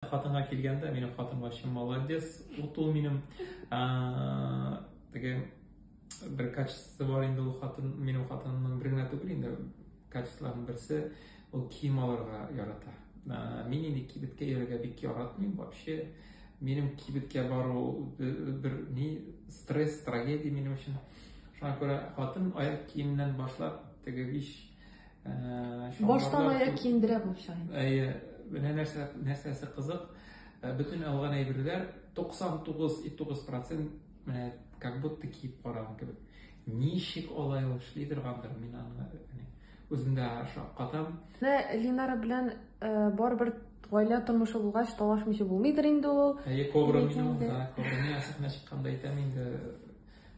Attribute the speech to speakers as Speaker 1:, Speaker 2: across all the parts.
Speaker 1: Хатынга килгәндә, минем хатын вообще молодец. Вот ул минем теге бер качество бар инде ул хатын, минем хатынның бер генә түгел инде качестволарның берсе, ул кием алырга ярата. Мин инде кибеткә йөрергә бик яратмыйм вообще. Минем кибеткә бару бер ни стресс, трагедия минем өчен. Шуңа күрә хатын аяк киемнән башлап теге биш
Speaker 2: баштан аяк киендерә булып чыга.
Speaker 1: Менә нәрсәсе кызык, бөтен алган әйберләр 99% менә как будто киеп караган кебек. Ничек алай ул эшли торгандыр, мин аны үземдә шаккатам.
Speaker 2: Линара белән барыбер гаилә тормышы булгач талашмыйча булмыйдыр инде ул.
Speaker 1: Кобра минем да, кобра сәхнә чыкканда әйтәм инде,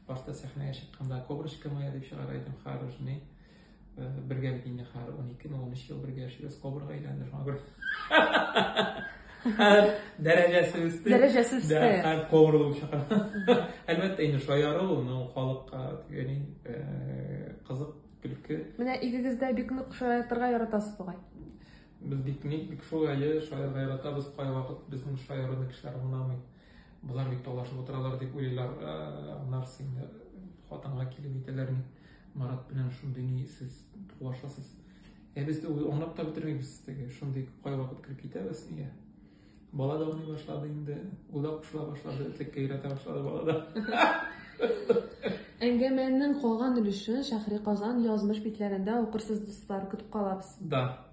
Speaker 1: башта сәхнәгә чыкканда кобрачка моя дип чыгара идем, харыжны. Бергә бит инде хәр 12-13 ел бергә яшибез, кобрага әйләнде шуңа күрә. Дәрәҗәсе үсте.
Speaker 2: Дәрәҗәсе үсте.
Speaker 1: Да, кобра булып чыгара. Әлбәттә инде шаяру, ул халыкка тигәни кызык, көлке.
Speaker 2: Менә игегездә бик нык шаяртырга яратасыз бугай.
Speaker 1: Без бик шулай шаярга яратабыз, кай вакыт безнең шаярны кешеләр аңламый. Булар бик талашып утыралар дип уйлыйлар, аннары инде хатынга килеп әйтәләр ни. Марат белән шундый ни сез булашасыз. Без дә аңлап та бетермибез теге, шундый кай вакыт килеп китәбез нигә? Бала да уйный башлады инде, ул да кушыла башлады, теккә өйрәтә башлады бала да.
Speaker 2: Әңгәмәнең калган өлешен Шәһри Казан язмыш битләрендә укырсыз дуслар, көтеп калабыз.
Speaker 1: Да.